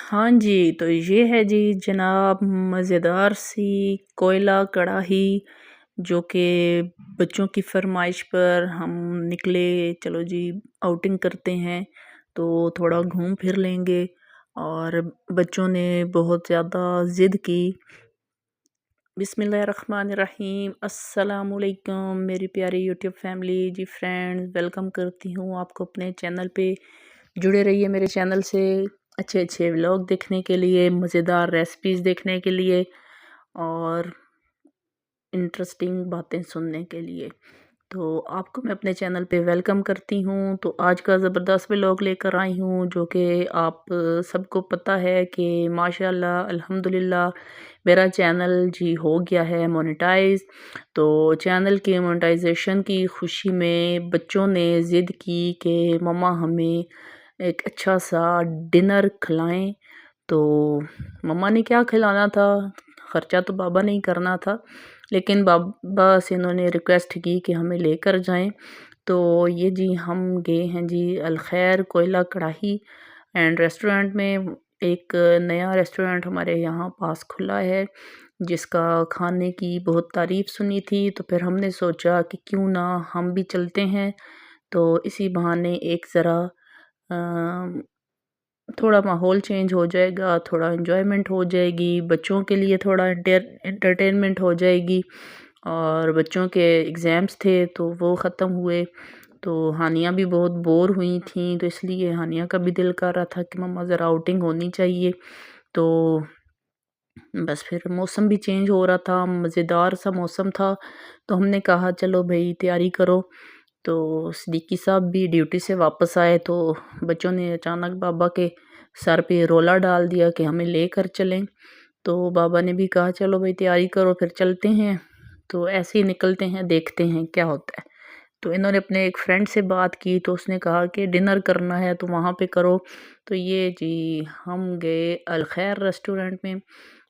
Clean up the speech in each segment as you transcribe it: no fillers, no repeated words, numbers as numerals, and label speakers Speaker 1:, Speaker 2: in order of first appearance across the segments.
Speaker 1: हाँ जी, तो ये है जी जनाब मज़ेदार सी कोयला कढ़ाई, जो कि बच्चों की फ़रमाइश पर हम निकले, चलो जी आउटिंग करते हैं तो थोड़ा घूम फिर लेंगे। और बच्चों ने बहुत ज़्यादा ज़िद की। बिस्मिल्लाहिर्रहमानिर्रहीम, अस्सलामुअलैकुम मेरी प्यारी यूट्यूब फैमिली जी, फ्रेंड्स, वेलकम करती हूँ आपको अपने चैनल पे। जुड़े रहिए मेरे चैनल से अच्छे अच्छे व्लॉग देखने के लिए, मज़ेदार रेसिपीज़ देखने के लिए और इंटरेस्टिंग बातें सुनने के लिए। तो आपको मैं अपने चैनल पे वेलकम करती हूँ। तो आज का ज़बरदस्त व्लॉग लेकर आई हूँ, जो कि आप सबको पता है कि माशाल्लाह अल्हम्दुलिल्लाह मेरा चैनल जी हो गया है मोनेटाइज। तो चैनल के मोनेटाइजेशन की खुशी में बच्चों ने ज़िद की कि मम्मा हमें एक अच्छा सा डिनर खिलाएं। तो मम्मा ने क्या खिलाना था, ख़र्चा तो बाबा ने ही करना था, लेकिन बाबा से इन्होंने रिक्वेस्ट की कि हमें लेकर जाएं। तो ये जी हम गए हैं जी अलखैर कोयला कढ़ाई एंड रेस्टोरेंट में। एक नया रेस्टोरेंट हमारे यहाँ पास खुला है, जिसका खाने की बहुत तारीफ़ सुनी थी। तो फिर हमने सोचा कि क्यों ना हम भी चलते हैं, तो इसी बहाने एक ज़रा थोड़ा माहौल चेंज हो जाएगा, थोड़ा एंजॉयमेंट हो जाएगी, बच्चों के लिए थोड़ा एंटरटेनमेंट हो जाएगी। और बच्चों के एग्ज़ाम्स थे तो वो ख़त्म हुए, तो हानिया भी बहुत बोर हुई थी, तो इसलिए हानिया का भी दिल कर रहा था कि मम्मा ज़रा आउटिंग होनी चाहिए। तो बस फिर मौसम भी चेंज हो रहा था, मज़ेदार सा मौसम था, तो हमने कहा चलो भई तैयारी करो। तो सिद्दीकी साहब भी ड्यूटी से वापस आए, तो बच्चों ने अचानक बाबा के सर पे रोला डाल दिया कि हमें लेकर चलें। तो बाबा ने भी कहा चलो भाई तैयारी करो, फिर चलते हैं। तो ऐसे ही निकलते हैं, देखते हैं क्या होता है। तो इन्होंने अपने एक फ्रेंड से बात की, तो उसने कहा कि डिनर करना है तो वहाँ पे करो। तो ये जी हम गए अलखैर रेस्टोरेंट में।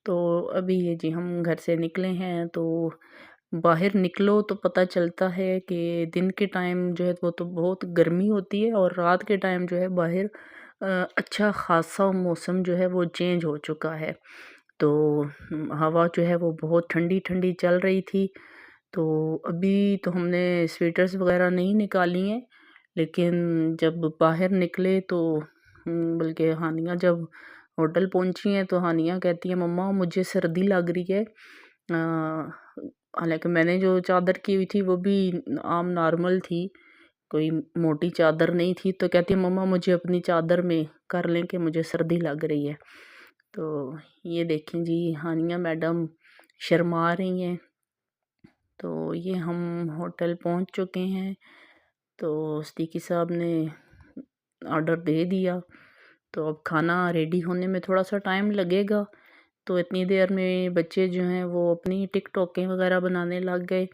Speaker 1: तो अभी ये जी हम घर से निकले हैं, तो बाहर निकलो तो पता चलता है कि दिन के टाइम जो है वो तो बहुत गर्मी होती है, और रात के टाइम जो है बाहर अच्छा खासा मौसम जो है वो चेंज हो चुका है। तो हवा जो है वो बहुत ठंडी ठंडी चल रही थी। तो अभी तो हमने स्वेटर्स वगैरह नहीं निकाली हैं, लेकिन जब बाहर निकले तो बल्कि हानिया जब होटल पहुंची हैं तो हानिया कहती है मम्मा मुझे सर्दी लग रही है। हालांकि मैंने जो चादर की हुई थी वो भी आम नॉर्मल थी, कोई मोटी चादर नहीं थी। तो कहती है मम्मा मुझे अपनी चादर में कर लें कि मुझे सर्दी लग रही है। तो ये देखें जी हानिया मैडम शर्मा रही हैं। तो ये हम होटल पहुंच चुके हैं। तो सिद्दीकी साहब ने ऑर्डर दे दिया, तो अब खाना रेडी होने में थोड़ा सा टाइम लगेगा। तो इतनी देर में बच्चे जो हैं वो अपनी टिकटॉकें वगैरह बनाने लग गए,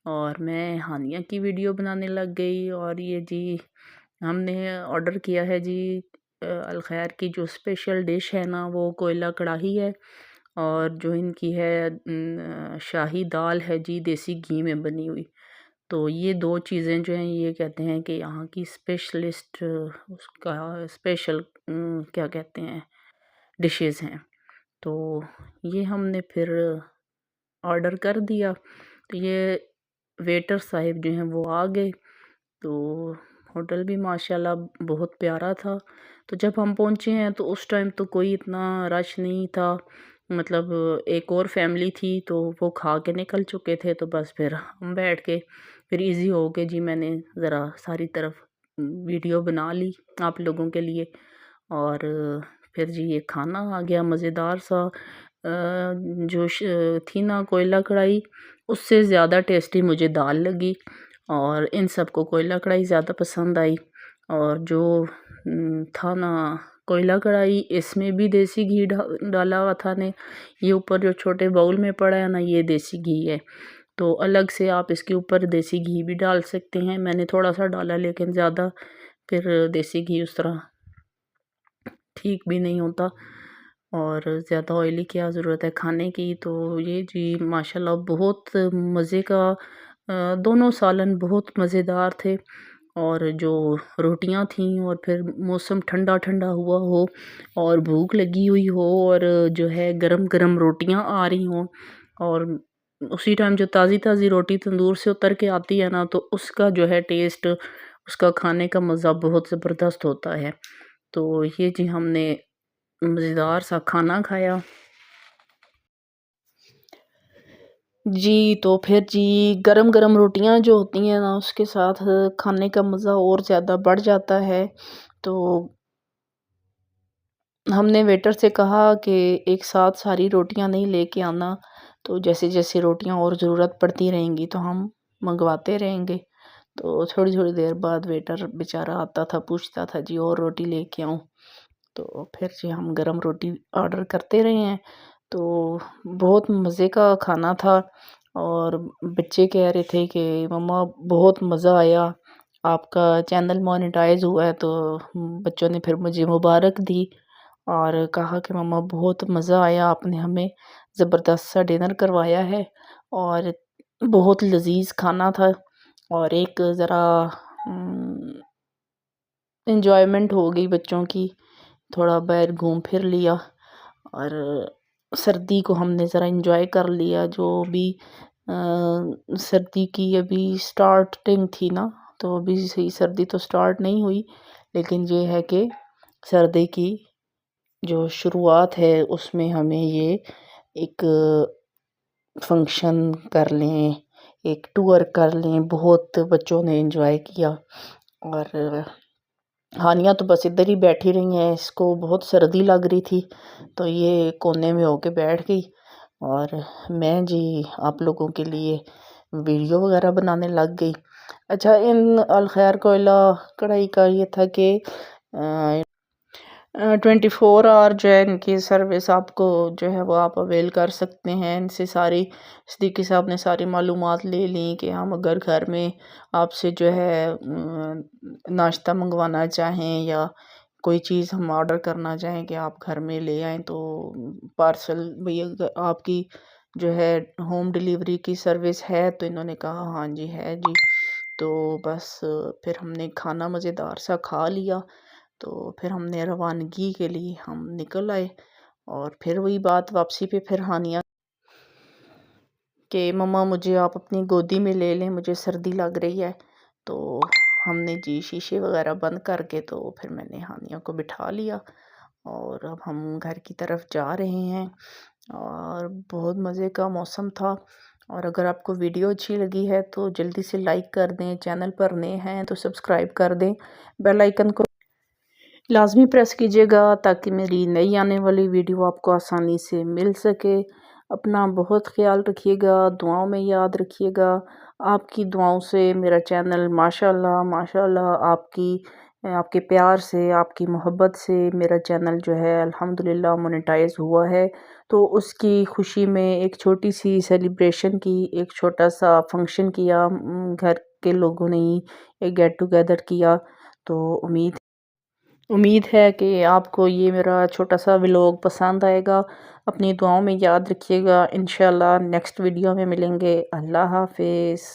Speaker 1: और मैं हानिया की वीडियो बनाने लग गई। और ये जी हमने ऑर्डर किया है जी अलखैर की जो स्पेशल डिश है ना वो कोयला कढ़ाई है, और जो इनकी है शाही दाल है जी देसी घी में बनी हुई। तो ये दो चीज़ें जो हैं ये कहते हैं कि यहाँ की स्पेशलिस्ट उसका स्पेशल क्या कहते हैं डिशेस हैं। तो ये हमने फिर ऑर्डर कर दिया। तो ये वेटर साहिब जो हैं वो आ गए। तो होटल भी माशाल्लाह बहुत प्यारा था। तो जब हम पहुँचे हैं तो उस टाइम तो कोई इतना रश नहीं था, मतलब एक और फैमिली थी तो वो खा के निकल चुके थे। तो बस फिर हम बैठ के फिर इजी हो के जी मैंने ज़रा सारी तरफ वीडियो बना ली आप लोगों के लिए। और फिर जी ये खाना आ गया मज़ेदार सा। जो थी ना कोयला कढ़ाई, उससे ज़्यादा टेस्टी मुझे दाल लगी, और इन सबको कोयला कढ़ाई ज़्यादा पसंद आई। और जो था ना कोयला कढ़ाई, इसमें भी देसी घी डाला हुआ था ने। ये ऊपर जो छोटे बाउल में पड़ा है ना ये देसी घी है। तो अलग से आप इसके ऊपर देसी घी भी डाल सकते हैं, मैंने थोड़ा सा डाला लेकिन ज़्यादा फिर देसी घी उस तरह ठीक भी नहीं होता, और ज़्यादा ऑयली क्या ज़रूरत है खाने की। तो ये जी माशाल्लाह बहुत मज़े का दोनों सालन बहुत मज़ेदार थे। اور جو روٹیاں تھیں اور پھر موسم ٹھنڈا ٹھنڈا ہوا ہو اور بھوک لگی ہوئی ہو اور جو ہے گرم گرم روٹیاں آ رہی ہوں، اور اسی ٹائم جو تازی تازی روٹی تندور سے اتر کے آتی ہے نا، تو اس کا جو ہے ٹیسٹ، اس کا کھانے کا مزہ بہت زبردست ہوتا ہے۔ تو یہ جی ہم نے مزیدار سا کھانا کھایا جی۔ تو پھر جی گرم گرم روٹیاں جو ہوتی ہیں نا، اس کے ساتھ کھانے کا مزہ اور زیادہ بڑھ جاتا ہے۔ تو ہم نے ویٹر سے کہا کہ ایک ساتھ ساری روٹیاں نہیں لے کے آنا، تو جیسے جیسے روٹیاں اور ضرورت پڑتی رہیں گی تو ہم منگواتے رہیں گے۔ تو تھوڑی تھوڑی دیر بعد ویٹر بیچارہ آتا تھا، پوچھتا تھا جی اور روٹی لے کے آؤں، تو پھر جی ہم گرم روٹی آرڈر کرتے رہے ہیں۔ تو بہت مزے کا کھانا تھا، اور بچے کہہ رہے تھے کہ مما بہت مزہ آیا، آپ کا چینل مونیٹائز ہوا ہے۔ تو بچوں نے پھر مجھے مبارک دی اور کہا کہ مما بہت مزہ آیا، آپ نے ہمیں زبردست سا ڈنر کروایا ہے، اور بہت لذیذ کھانا تھا، اور ایک ذرا انجوائمنٹ ہو گئی بچوں کی، تھوڑا باہر گھوم پھر لیا، اور سردی کو ہم نے ذرا انجوائے کر لیا۔ جو بھی سردی کی ابھی سٹارٹنگ تھی نا، تو ابھی صحیح سردی تو سٹارٹ نہیں ہوئی، لیکن یہ ہے کہ سردی کی جو شروعات ہے اس میں ہمیں یہ ایک فنکشن کر لیں، ایک ٹور کر لیں، بہت بچوں نے انجوائے کیا۔ اور ہانیہ تو بس ادھر ہی بیٹھی رہی ہیں، اس کو بہت سردی لگ رہی تھی تو یہ کونے میں ہو کے بیٹھ گئی، اور میں جی آپ لوگوں کے لیے ویڈیو وغیرہ بنانے لگ گئی۔ اچھا، ان الخیر کوئلہ کڑھائی کا یہ تھا کہ 24 آور جو ہے ان کی سروس آپ کو جو ہے وہ آپ اویل کر سکتے ہیں۔ ان سے ساری صدیقی صاحب نے ساری معلومات لے لیں کہ ہم اگر گھر میں آپ سے جو ہے ناشتہ منگوانا چاہیں یا کوئی چیز ہم آرڈر کرنا چاہیں کہ آپ گھر میں لے آئیں، تو پارسل بھیا آپ کی جو ہے ہوم ڈیلیوری کی سروس ہے؟ تو انہوں نے کہا ہاں جی ہے جی۔ تو بس پھر ہم نے کھانا مزیدار سا کھا لیا، تو پھر ہم نے روانگی کے لیے ہم نکل آئے، اور پھر وہی بات واپسی پہ پھر ہانیہ کہ مما مجھے آپ اپنی گودی میں لے لیں، مجھے سردی لگ رہی ہے۔ تو ہم نے جی شیشے وغیرہ بند کر کے تو پھر میں نے ہانیہ کو بٹھا لیا، اور اب ہم گھر کی طرف جا رہے ہیں، اور بہت مزے کا موسم تھا۔ اور اگر آپ کو ویڈیو اچھی لگی ہے تو جلدی سے لائک کر دیں، چینل پر نئے ہیں تو سبسکرائب کر دیں، بیل آئیکن کو لازمی پریس کیجیے گا تاکہ میری نئی آنے والی ویڈیو آپ کو آسانی سے مل سکے۔ اپنا بہت خیال رکھیے گا، دعاؤں میں یاد رکھیے گا۔ آپ کی دعاؤں سے میرا چینل ماشاءاللہ آپ کے پیار سے، آپ کی محبت سے میرا چینل جو ہے الحمدللہ مونیٹائز ہوا ہے۔ تو اس کی خوشی میں ایک چھوٹی سی سیلیبریشن کی، ایک چھوٹا سا فنکشن کیا، گھر کے لوگوں نے ہی ایک گیٹ ٹوگیدر کیا۔ تو امید ہے کہ آپ کو یہ میرا چھوٹا سا ولاگ پسند آئے گا۔ اپنی دعاؤں میں یاد رکھیے گا، انشاءاللہ نیکسٹ ویڈیو میں ملیں گے۔ اللہ حافظ۔